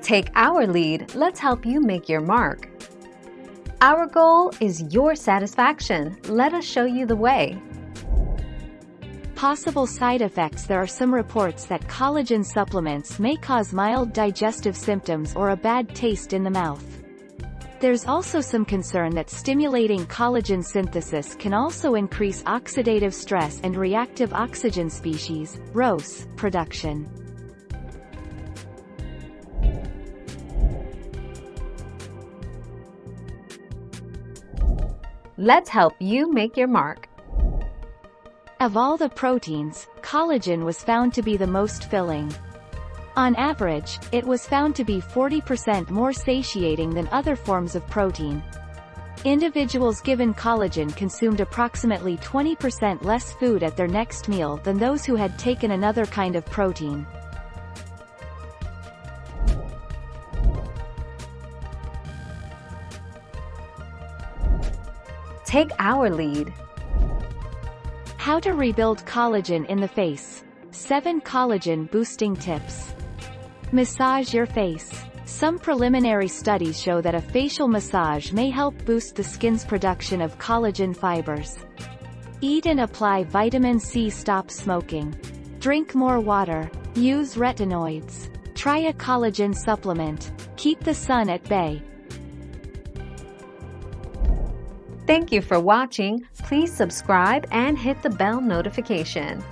Take our lead, let's help you make your mark. Our goal is your satisfaction. Let us show you the way. Possible side effects. There are some reports that collagen supplements may cause mild digestive symptoms or a bad taste in the mouth. There's also some concern that stimulating collagen synthesis can also increase oxidative stress and reactive oxygen species, ROS, production. Let's help you make your mark. Of all the proteins, collagen was found to be the most filling. On average, it was found to be 40% more satiating than other forms of protein. Individuals given collagen consumed approximately 20% less food at their next meal than those who had taken another kind of protein. Take our lead. How to rebuild collagen in the face. 7 collagen boosting tips. Massage your face. Some preliminary studies show that a facial massage may help boost the skin's production of collagen fibers. Eat and apply vitamin C. Stop smoking. Drink more water. Use retinoids. Try a collagen supplement. Keep the sun at bay. Thank you for watching. Please subscribe and hit the bell notification.